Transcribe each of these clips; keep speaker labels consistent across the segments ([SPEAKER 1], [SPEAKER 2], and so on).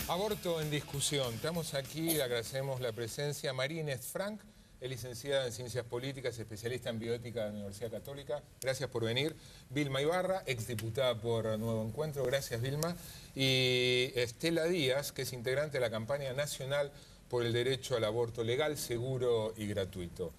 [SPEAKER 1] Aborto en discusión. Estamos aquí, le agradecemos la presencia. María Inés Frank, es licenciada en Ciencias Políticas, especialista en bioética de la Universidad Católica. Gracias por venir. Vilma Ibarra, exdiputada por Nuevo Encuentro. Gracias, Vilma. Y Estela Díaz, que es integrante de la campaña nacional por el derecho al aborto legal, seguro y gratuito.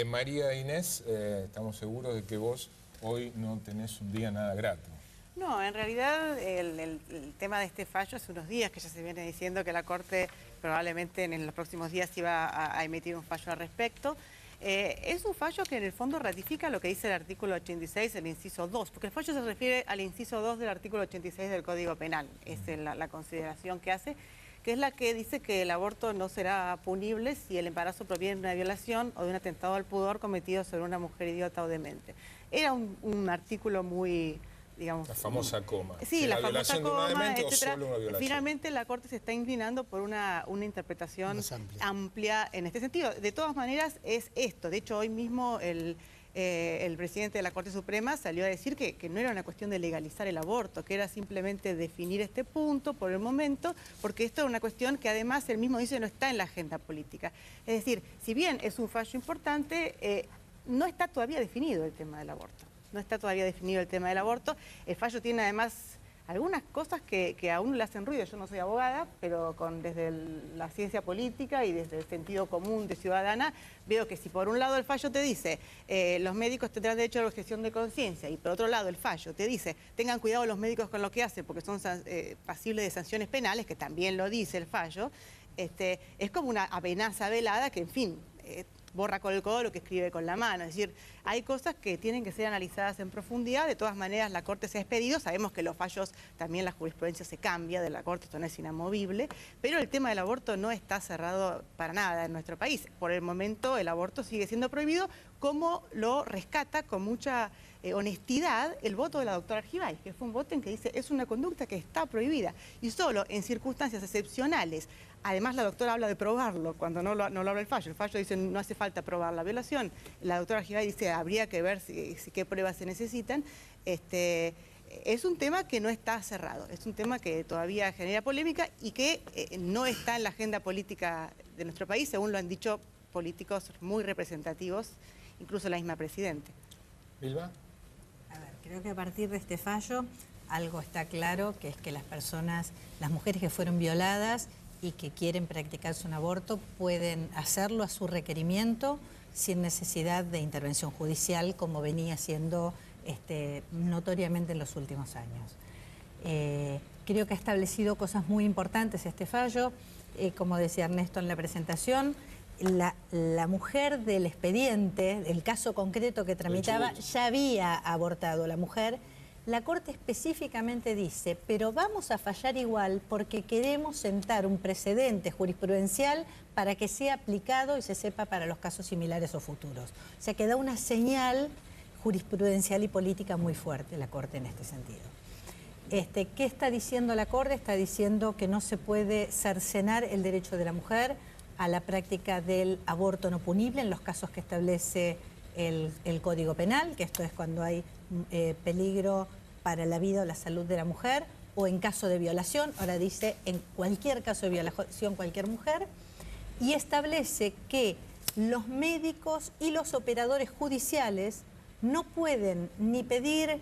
[SPEAKER 1] María Inés, estamos seguros de que vos hoy no tenés un día nada grato.
[SPEAKER 2] No, en realidad el tema de este fallo hace unos días que ya se viene diciendo que la Corte probablemente en los próximos días iba a emitir un fallo al respecto. Es un fallo que en el fondo ratifica lo que dice el artículo 86, el inciso 2, porque el fallo se refiere al inciso 2 del artículo 86 del Código Penal. Es la consideración que hace, que es la que dice que el aborto no será punible si el embarazo proviene de una violación o de un atentado al pudor cometido sobre una mujer idiota o demente. Era un artículo muy... digamos,
[SPEAKER 1] la famosa coma.
[SPEAKER 2] Sí, la famosa coma,
[SPEAKER 1] de una demente,
[SPEAKER 2] etcétera.
[SPEAKER 1] o solo una violación.
[SPEAKER 2] Finalmente la Corte se está inclinando por una interpretación amplia en este sentido. De todas maneras es esto. De hecho, hoy mismo el presidente de la Corte Suprema salió a decir que no era una cuestión de legalizar el aborto, que era simplemente definir este punto por el momento, porque esto es una cuestión que además él mismo dice no está en la agenda política. Es decir, si bien es un fallo importante, no está todavía definido el tema del aborto. No está todavía definido el tema del aborto. El fallo tiene además algunas cosas que a uno le hacen ruido. Yo no soy abogada, pero desde la ciencia política y desde el sentido común de ciudadana, veo que si por un lado el fallo te dice los médicos tendrán derecho a la objeción de conciencia y por otro lado el fallo te dice tengan cuidado los médicos con lo que hacen porque son pasibles de sanciones penales, que también lo dice el fallo, es como una amenaza velada que, en fin... borra con el codo lo que escribe con la mano. Es decir, hay cosas que tienen que ser analizadas en profundidad. De todas maneras, la Corte se ha expedido. Sabemos que los fallos, también la jurisprudencia se cambia de la Corte, esto no es inamovible. Pero el tema del aborto no está cerrado para nada en nuestro país. Por el momento, el aborto sigue siendo prohibido, como lo rescata con mucha honestidad el voto de la doctora Argibay, que fue un voto en que dice es una conducta que está prohibida. Y solo en circunstancias excepcionales. Además, la doctora habla de probarlo cuando no lo habla el fallo. El fallo dice no hace falta probar la violación. La doctora Argibay dice habría que ver qué pruebas se necesitan. Es un tema que no está cerrado, es un tema que todavía genera polémica y que no está en la agenda política de nuestro país, según lo han dicho políticos muy representativos, incluso la misma presidenta.
[SPEAKER 1] ¿Vilma?
[SPEAKER 3] A ver, creo que a partir de este fallo algo está claro, que es que las mujeres que fueron violadas y que quieren practicarse un aborto pueden hacerlo a su requerimiento sin necesidad de intervención judicial, como venía siendo notoriamente en los últimos años. Creo que ha establecido cosas muy importantes este fallo. Como decía Ernesto en la presentación, la mujer del expediente, el caso concreto que tramitaba, ya había abortado la mujer. La Corte específicamente dice, pero vamos a fallar igual porque queremos sentar un precedente jurisprudencial para que sea aplicado y se sepa para los casos similares o futuros. O sea, que da una señal jurisprudencial y política muy fuerte la Corte en este sentido. ¿Qué está diciendo la Corte? Está diciendo que no se puede cercenar el derecho de la mujer a la práctica del aborto no punible en los casos que establece el Código Penal, que esto es cuando hay peligro para la vida o la salud de la mujer, o en caso de violación, ahora dice en cualquier caso de violación cualquier mujer, y establece que los médicos y los operadores judiciales no pueden ni pedir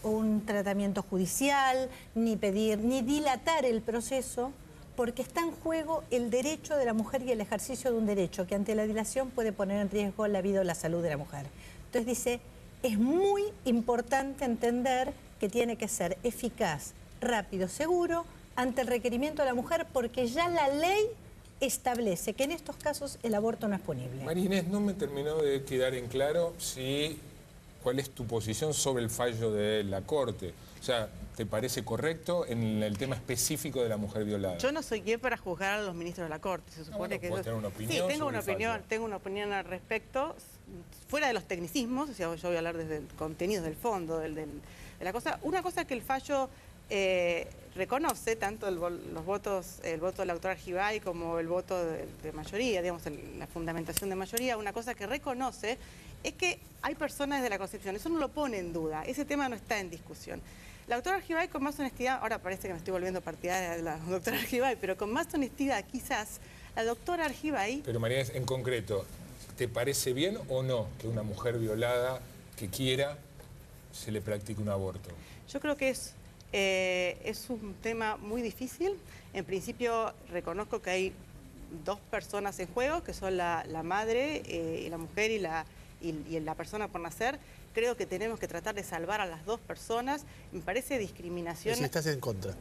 [SPEAKER 3] un tratamiento judicial, ni dilatar el proceso, porque está en juego el derecho de la mujer y el ejercicio de un derecho que ante la dilación puede poner en riesgo la vida o la salud de la mujer. Entonces dice, es muy importante entender que tiene que ser eficaz, rápido, seguro, ante el requerimiento de la mujer, porque ya la ley establece que en estos casos el aborto no es punible.
[SPEAKER 1] María Inés, no me terminó de quedar en claro cuál es tu posición sobre el fallo de la Corte. O sea, ¿te parece correcto en el tema específico de la mujer violada?
[SPEAKER 2] Yo no soy quien para juzgar a los ministros de la Corte. Se supone que
[SPEAKER 1] ¿puedes tener una opinión?
[SPEAKER 2] Sí, tengo una
[SPEAKER 1] sobre
[SPEAKER 2] opinión al respecto, fuera de los tecnicismos. O sea, yo voy a hablar desde el contenido, del fondo, de la cosa. Una cosa que el fallo reconoce, tanto el voto de la doctora Argibay como el voto de mayoría, digamos, la fundamentación de mayoría, una cosa que reconoce es que hay personas de la Concepción, eso no lo pone en duda, ese tema no está en discusión. La doctora Argibay, con más honestidad, ahora parece que me estoy volviendo partidaria de la doctora Argibay, pero con más honestidad quizás, la doctora Argibay...
[SPEAKER 1] Pero María, en concreto, ¿te parece bien o no que una mujer violada que quiera se le practique un aborto?
[SPEAKER 2] Yo creo que es un tema muy difícil. En principio reconozco que hay dos personas en juego, que son la madre y la mujer y la persona por nacer. Creo que tenemos que tratar de salvar a las dos personas. Me parece discriminación...
[SPEAKER 4] Si estás en contra.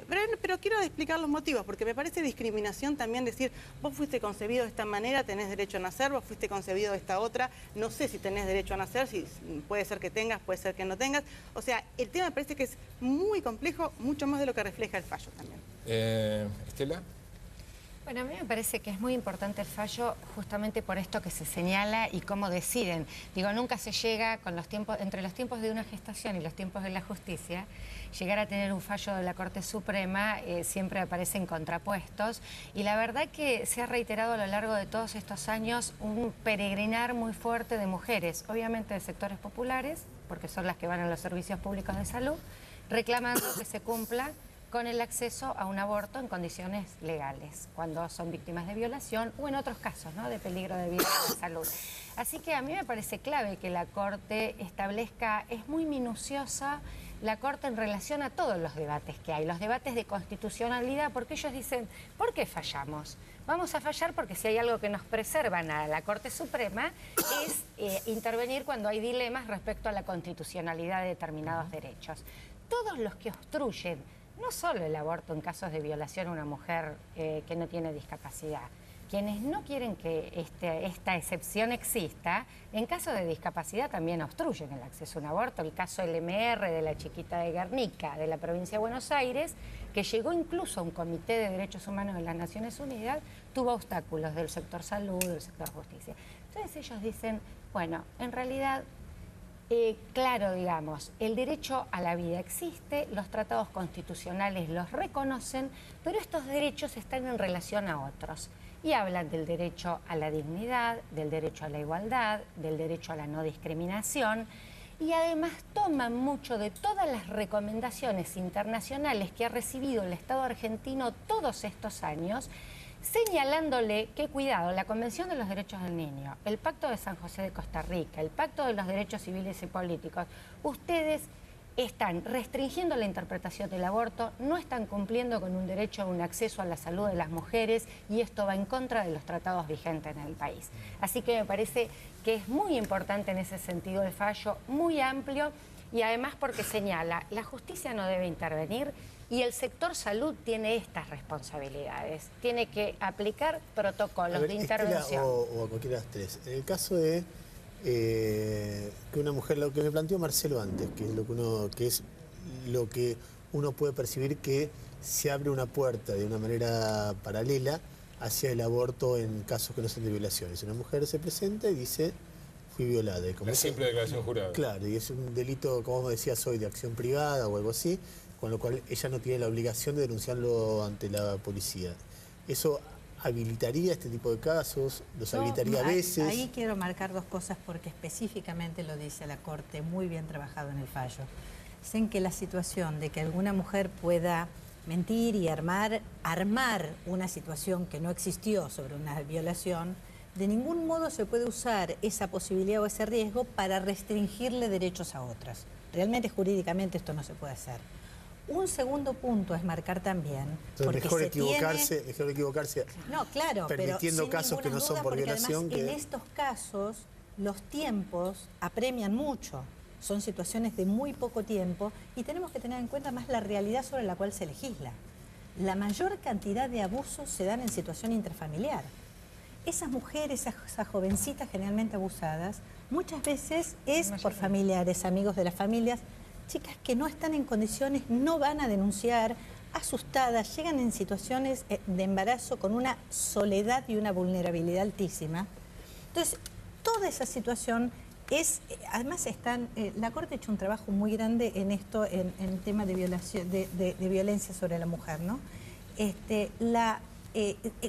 [SPEAKER 2] Pero quiero explicar los motivos, porque me parece discriminación también decir, vos fuiste concebido de esta manera, tenés derecho a nacer, vos fuiste concebido de esta otra, no sé si tenés derecho a nacer, si puede ser que tengas, puede ser que no tengas. O sea, el tema me parece que es muy complejo, mucho más de lo que refleja el fallo también.
[SPEAKER 1] Estela.
[SPEAKER 5] Bueno, a mí me parece que es muy importante el fallo justamente por esto que se señala y cómo deciden. Digo, nunca se llega con los tiempos, entre los tiempos de una gestación y los tiempos de la justicia, llegar a tener un fallo de la Corte Suprema siempre aparecen contrapuestos. Y la verdad que se ha reiterado a lo largo de todos estos años un peregrinar muy fuerte de mujeres, obviamente de sectores populares, porque son las que van a los servicios públicos de salud, reclamando que se cumpla con el acceso a un aborto en condiciones legales, cuando son víctimas de violación o en otros casos, ¿no?, de peligro de vida y de salud. Así que a mí me parece clave que la Corte establezca, es muy minuciosa la Corte en relación a todos los debates que hay, los debates de constitucionalidad, porque ellos dicen, ¿por qué fallamos? Vamos a fallar porque si hay algo que nos preservan a la Corte Suprema es intervenir cuando hay dilemas respecto a la constitucionalidad de determinados derechos. Todos los que obstruyen no solo el aborto en casos de violación a una mujer que no tiene discapacidad. Quienes no quieren que esta excepción exista, en caso de discapacidad también obstruyen el acceso a un aborto. El caso LMR de la chiquita de Guernica, de la provincia de Buenos Aires, que llegó incluso a un Comité de Derechos Humanos de las Naciones Unidas, tuvo obstáculos del sector salud, del sector justicia. Entonces ellos dicen, bueno, en realidad... claro, digamos, el derecho a la vida existe, los tratados constitucionales los reconocen, pero estos derechos están en relación a otros. Y hablan del derecho a la dignidad, del derecho a la igualdad, del derecho a la no discriminación, y además toman mucho de todas las recomendaciones internacionales que ha recibido el Estado argentino todos estos años, señalándole que, cuidado, la Convención de los Derechos del Niño, el Pacto de San José de Costa Rica, el Pacto de los Derechos Civiles y Políticos, ustedes están restringiendo la interpretación del aborto, no están cumpliendo con un derecho a un acceso a la salud de las mujeres y esto va en contra de los tratados vigentes en el país. Así que me parece que es muy importante en ese sentido el fallo, muy amplio y además porque señala, la justicia no debe intervenir, y el sector salud tiene estas responsabilidades. Tiene que aplicar protocolos de intervención.
[SPEAKER 4] Estela, o a cualquiera de las tres. En el caso de que una mujer, lo que me planteó Marcelo antes, que es lo que uno puede percibir que se abre una puerta de una manera paralela hacia el aborto en casos que no son de violaciones. Una mujer se presenta y dice, fui violada.
[SPEAKER 1] La simple declaración jurada.
[SPEAKER 4] Claro, y es un delito, como vos decías hoy, de acción privada o algo así, con lo cual ella no tiene la obligación de denunciarlo ante la policía. ¿Eso habilitaría este tipo de casos? ¿Los habilitaría a veces?
[SPEAKER 3] Ahí quiero marcar dos cosas porque específicamente lo dice la Corte, muy bien trabajado en el fallo. Dicen que la situación de que alguna mujer pueda mentir y armar una situación que no existió sobre una violación, de ningún modo se puede usar esa posibilidad o ese riesgo para restringirle derechos a otras. Realmente jurídicamente esto no se puede hacer. Un segundo punto es marcar también, porque
[SPEAKER 4] mejor equivocarse,
[SPEAKER 3] no, claro,
[SPEAKER 4] permitiendo
[SPEAKER 3] pero
[SPEAKER 4] casos que no son por violación.
[SPEAKER 3] Además, en estos casos los tiempos apremian mucho, son situaciones de muy poco tiempo y tenemos que tener en cuenta más la realidad sobre la cual se legisla. La mayor cantidad de abusos se dan en situación intrafamiliar. Esas mujeres, esas jovencitas generalmente abusadas, muchas veces es por familiares, amigos de las familias, chicas que no están en condiciones, no van a denunciar, asustadas, llegan en situaciones de embarazo con una soledad y una vulnerabilidad altísima. Entonces, toda esa situación es, además la Corte ha hecho un trabajo muy grande en esto, en tema de violación, de violencia sobre la mujer, ¿no?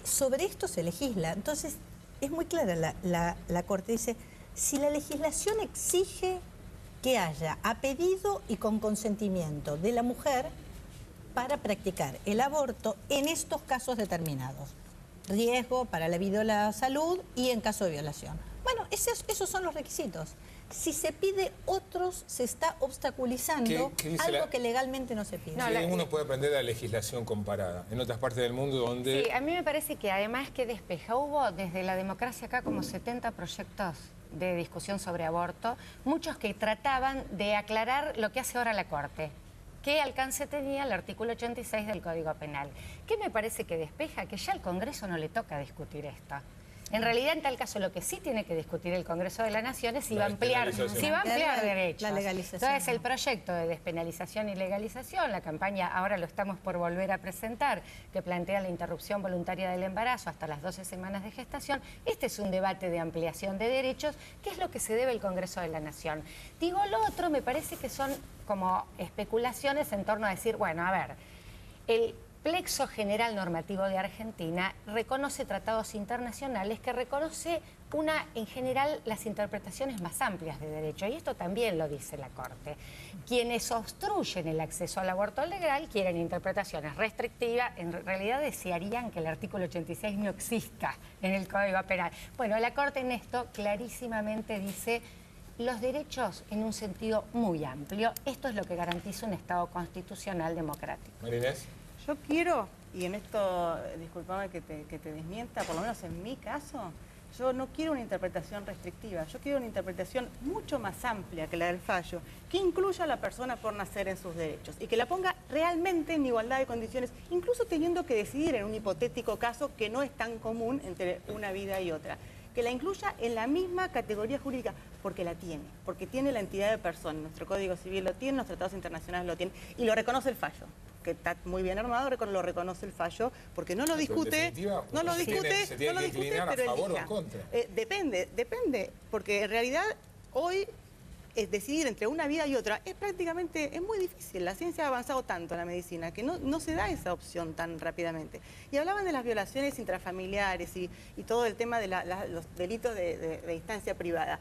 [SPEAKER 3] Sobre esto se legisla, entonces es muy clara la Corte, dice, si la legislación exige que haya a pedido y con consentimiento de la mujer para practicar el aborto en estos casos determinados. Riesgo para la vida o la salud y en caso de violación. Bueno, esos son los requisitos. Si se pide otros, se está obstaculizando algo que legalmente no se pide.
[SPEAKER 1] No, uno puede aprender de la legislación comparada en otras partes del mundo donde...
[SPEAKER 5] Sí, a mí me parece que además que despeja, hubo desde la democracia acá como 70 proyectos de discusión sobre aborto, muchos que trataban de aclarar lo que hace ahora la Corte. ¿Qué alcance tenía el artículo 86 del Código Penal? ¿Qué me parece que despeja? Que ya al Congreso no le toca discutir esto. En realidad, en tal caso, lo que sí tiene que discutir el Congreso de la Nación es si va a ampliar derechos.
[SPEAKER 3] La legalización.
[SPEAKER 5] Entonces, el proyecto de despenalización y legalización, la campaña, ahora lo estamos por volver a presentar, que plantea la interrupción voluntaria del embarazo hasta las 12 semanas de gestación, este es un debate de ampliación de derechos, que es lo que se debe al Congreso de la Nación. Digo, lo otro me parece que son como especulaciones en torno a decir, bueno, a ver, el Plexo General Normativo de Argentina reconoce tratados internacionales que reconoce en general las interpretaciones más amplias de derecho, y esto también lo dice la Corte. Quienes obstruyen el acceso al aborto legal quieren interpretaciones restrictivas, en realidad desearían que el artículo 86 no exista en el Código Penal. Bueno, la Corte en esto clarísimamente dice los derechos en un sentido muy amplio. Esto es lo que garantiza un Estado constitucional democrático.
[SPEAKER 1] María Inés.
[SPEAKER 2] Yo quiero, y en esto, disculpame que te desmienta, por lo menos en mi caso, yo no quiero una interpretación restrictiva, yo quiero una interpretación mucho más amplia que la del fallo, que incluya a la persona por nacer en sus derechos y que la ponga realmente en igualdad de condiciones, incluso teniendo que decidir en un hipotético caso que no es tan común entre una vida y otra. Que la incluya en la misma categoría jurídica, porque la tiene, porque tiene la entidad de persona. Nuestro Código Civil lo tiene, los tratados internacionales lo tienen, y lo reconoce el fallo, que está muy bien armado, lo reconoce el fallo, porque no lo discute, pero elija. Depende, porque en realidad hoy decidir entre una vida y otra es muy difícil. La ciencia ha avanzado tanto en la medicina que no se da esa opción tan rápidamente. Y hablaban de las violaciones intrafamiliares y todo el tema de los delitos de instancia privada.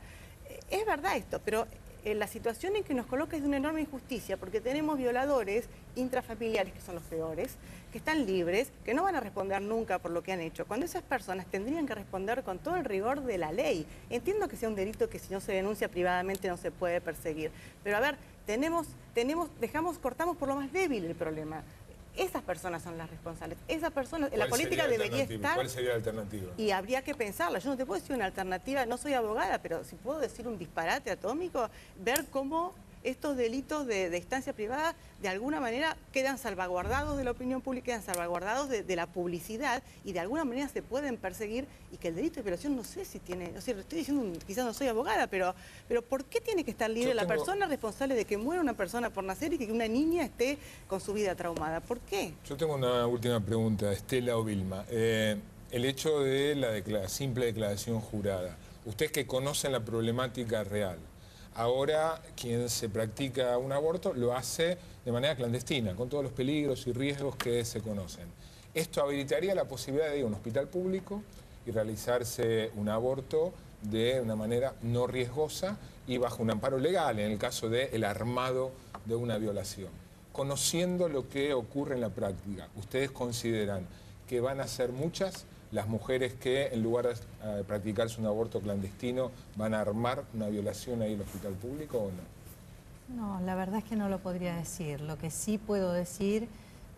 [SPEAKER 2] Es verdad esto, pero la situación en que nos coloca es de una enorme injusticia, porque tenemos violadores intrafamiliares, que son los peores, que están libres, que no van a responder nunca por lo que han hecho, cuando esas personas tendrían que responder con todo el rigor de la ley. Entiendo que sea un delito que si no se denuncia privadamente no se puede perseguir, pero a ver, cortamos por lo más débil el problema. Esas personas son las responsables. Esas personas, la política debería estar...
[SPEAKER 1] ¿Cuál sería la alternativa?
[SPEAKER 2] Y habría que pensarla. Yo no te puedo decir una alternativa, no soy abogada, pero si puedo decir un disparate atómico, ver cómo estos delitos de instancia privada de alguna manera quedan salvaguardados de la opinión pública, quedan salvaguardados de la publicidad y de alguna manera se pueden perseguir, y que el delito de violación no sé si tiene, lo estoy diciendo, quizás no soy abogada, pero ¿por qué tiene que estar libre la persona responsable de que muera una persona por nacer y que una niña esté con su vida traumada? ¿Por qué?
[SPEAKER 1] Yo tengo una última pregunta, Estela o Vilma. El hecho de la simple declaración jurada. Ustedes que conocen la problemática real, ahora quien se practica un aborto lo hace de manera clandestina, con todos los peligros y riesgos que se conocen. Esto habilitaría la posibilidad de ir a un hospital público y realizarse un aborto de una manera no riesgosa y bajo un amparo legal, en el caso del armado de una violación. Conociendo lo que ocurre en la práctica, ¿ustedes consideran que van a ser muchas las mujeres que en lugar de practicarse un aborto clandestino van a armar una violación ahí en el hospital público o no?
[SPEAKER 3] No, la verdad es que no lo podría decir. Lo que sí puedo decir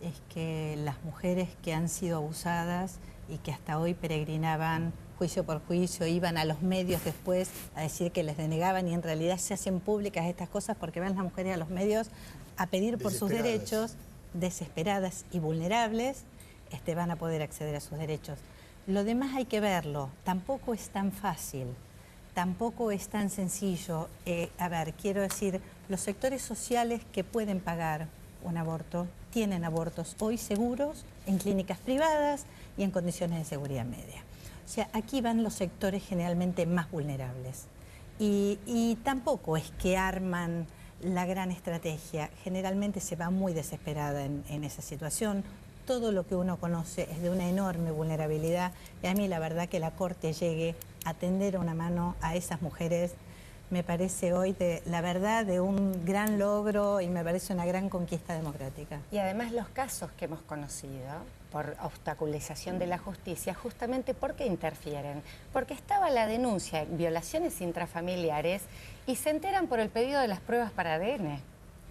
[SPEAKER 3] es que las mujeres que han sido abusadas y que hasta hoy peregrinaban juicio por juicio, iban a los medios después a decir que les denegaban, y en realidad se hacen públicas estas cosas porque van las mujeres a los medios a pedir por sus derechos, desesperadas y vulnerables, van a poder acceder a sus derechos. Lo demás hay que verlo, tampoco es tan fácil, tampoco es tan sencillo. Quiero decir, los sectores sociales que pueden pagar un aborto tienen abortos hoy seguros en clínicas privadas y en condiciones de seguridad media. O sea, aquí van los sectores generalmente más vulnerables. Y tampoco es que arman la gran estrategia, generalmente se va muy desesperada en esa situación. Todo lo que uno conoce es de una enorme vulnerabilidad, y a mí la verdad que la Corte llegue a tender una mano a esas mujeres me parece hoy, la verdad, de un gran logro y me parece una gran conquista democrática.
[SPEAKER 5] Y además los casos que hemos conocido por obstaculización de la justicia, justamente porque interfieren, porque estaba la denuncia de violaciones intrafamiliares y se enteran por el pedido de las pruebas para ADN.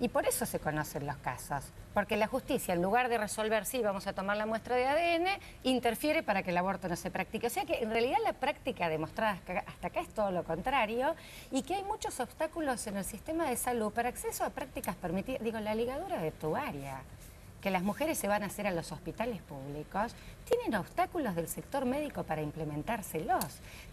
[SPEAKER 5] Y por eso se conocen los casos, porque la justicia, en lugar de resolver sí, vamos a tomar la muestra de ADN, interfiere para que el aborto no se practique. O sea que en realidad la práctica demostrada hasta acá es todo lo contrario y que hay muchos obstáculos en el sistema de salud para acceso a prácticas permitidas. Digo, la ligadura de tubaria, que las mujeres se van a hacer a los hospitales públicos, tienen obstáculos del sector médico para implementárselos.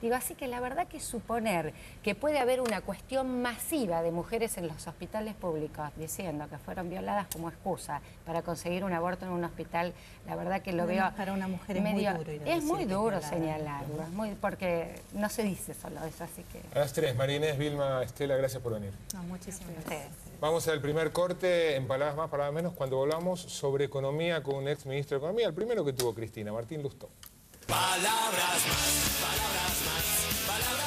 [SPEAKER 5] Digo, así que la verdad que suponer que puede haber una cuestión masiva de mujeres en los hospitales públicos diciendo que fueron violadas como excusa para conseguir un aborto en un hospital, la verdad que lo veo...
[SPEAKER 3] Para una mujer
[SPEAKER 5] medio,
[SPEAKER 3] es muy duro.
[SPEAKER 5] Es muy duro señalarlo, porque no se dice solo eso, así que...
[SPEAKER 1] A las 3, María Inés, Vilma, Estela, gracias por venir.
[SPEAKER 3] No, muchísimas gracias.
[SPEAKER 1] Vamos al primer corte, en palabras más, palabras menos, cuando volvamos sobre economía con un ex ministro de Economía, el primero que tuvo Cristina, Martín Lustó.
[SPEAKER 6] Palabras más, palabras más, palabras